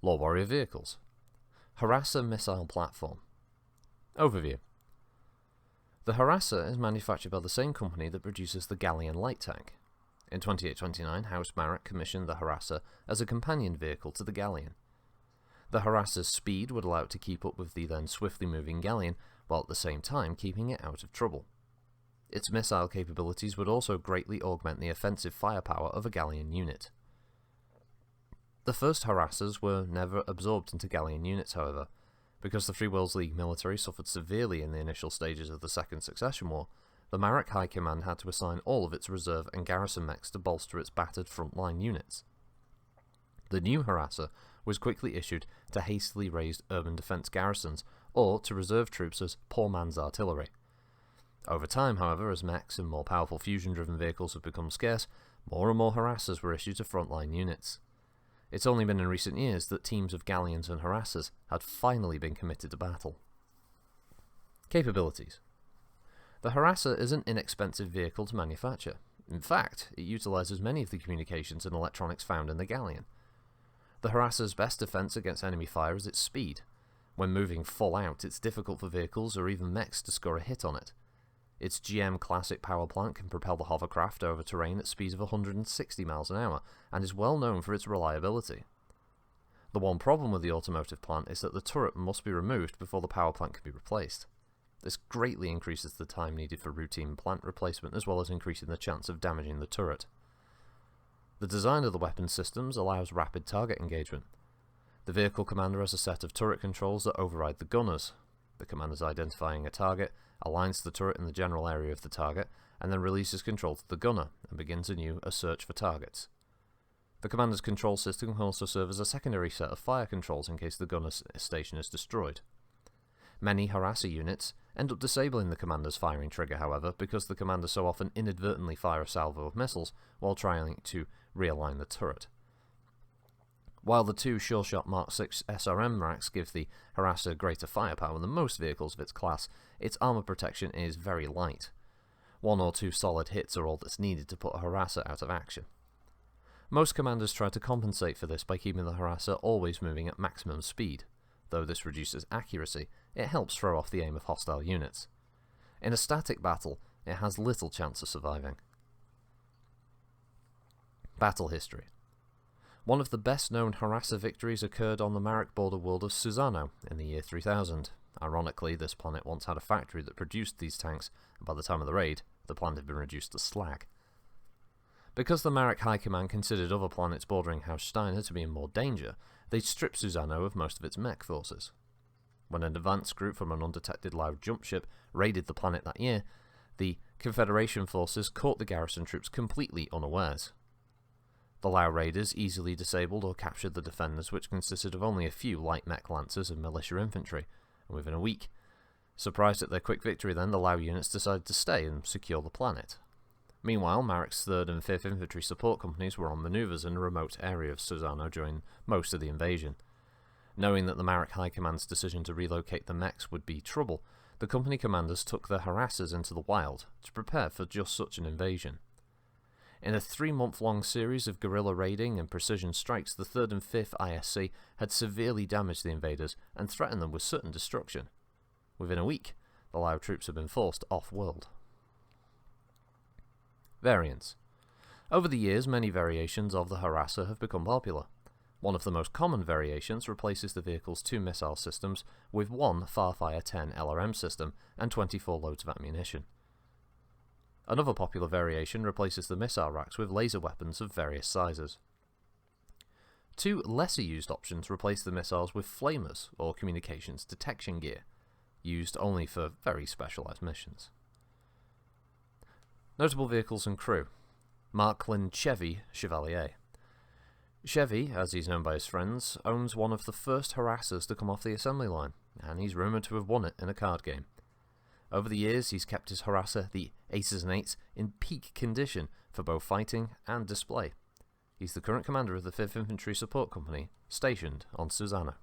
LoreWarrior vehicles. Harasser missile platform. Overview. The Harasser is manufactured by the same company that produces the Galleon light tank. In 2829, House Marek commissioned the Harasser as a companion vehicle to the Galleon. The Harasser's speed would allow it to keep up with the then swiftly moving Galleon, while at the same time keeping it out of trouble. Its missile capabilities would also greatly augment the offensive firepower of a Galleon unit. The first Harassers were never absorbed into Galleon units, however. Because the Free Worlds League military suffered severely in the initial stages of the Second Succession War, the Marek High Command had to assign all of its reserve and garrison mechs to bolster its battered frontline units. The new Harasser was quickly issued to hastily raised urban defense garrisons, or to reserve troops as poor man's artillery. Over time, however, as mechs and more powerful fusion-driven vehicles have become scarce, more and more Harassers were issued to frontline units. It's only been in recent years that teams of Galleons and Harassers had finally been committed to battle. Capabilities. The Harasser is an inexpensive vehicle to manufacture. In fact, it utilizes many of the communications and electronics found in the Galleon. The Harasser's best defense against enemy fire is its speed. When moving full out, it's difficult for vehicles or even mechs to score a hit on it. Its GM Classic power plant can propel the hovercraft over terrain at speeds of 160 miles an hour, and is well known for its reliability. The one problem with the automotive plant is that the turret must be removed before the power plant can be replaced. This greatly increases the time needed for routine plant replacement, as well as increasing the chance of damaging the turret. The design of the weapon systems allows rapid target engagement. The vehicle commander has a set of turret controls that override the gunners. The commander's identifying a target, aligns the turret in the general area of the target, and then releases control to the gunner, and begins anew a search for targets. The commander's control system can also serve as a secondary set of fire controls in case the gunner's station is destroyed. Many Harasser units end up disabling the commander's firing trigger, however, because the commander so often inadvertently fire a salvo of missiles while trying to realign the turret. While the two SureShot Mark 6 SRM racks give the Harasser greater firepower than most vehicles of its class, its armor protection is very light. One or two solid hits are all that's needed to put a Harasser out of action. Most commanders try to compensate for this by keeping the Harasser always moving at maximum speed. Though this reduces accuracy, it helps throw off the aim of hostile units. In a static battle, it has little chance of surviving. Battle history. One of the best-known Harasser victories occurred on the Marek border world of Susano in the year 3000. Ironically, this planet once had a factory that produced these tanks, and by the time of the raid, the plant had been reduced to slag. Because the Marek High Command considered other planets bordering House Steiner to be in more danger, they'd stripped Susano of most of its mech forces. When an advance group from an undetected Lao jump ship raided the planet that year, the Confederation forces caught the garrison troops completely unawares. The Lao raiders easily disabled or captured the defenders, which consisted of only a few light mech lancers and militia infantry, and within a week, surprised at their quick victory then, the Lao units decided to stay and secure the planet. Meanwhile, Marek's 3rd and 5th Infantry support companies were on manoeuvres in a remote area of Susano during most of the invasion. Knowing that the Marek High Command's decision to relocate the mechs would be trouble, the company commanders took their Harassers into the wild to prepare for just such an invasion. In a 3-month-long series of guerrilla raiding and precision strikes, the 3rd and 5th ISC had severely damaged the invaders and threatened them with certain destruction. Within a week, the Lao troops had been forced off-world. Variants. Over the years, many variations of the Harasser have become popular. One of the most common variations replaces the vehicle's 2 missile systems with one Farfire 10 LRM system and 24 loads of ammunition. Another popular variation replaces the missile racks with laser weapons of various sizes. 2 lesser used options replace the missiles with flamers or communications detection gear, used only for very specialized missions. Notable vehicles and crew. Mark Lynn Chevy Chevalier. Chevy, as he's known by his friends, owns one of the first Harassers to come off the assembly line, and he's rumoured to have won it in a card game. Over the years, he's kept his Harasser, the Aces and Eights, in peak condition for both fighting and display. He's the current commander of the 5th Infantry Support Company, stationed on Susano.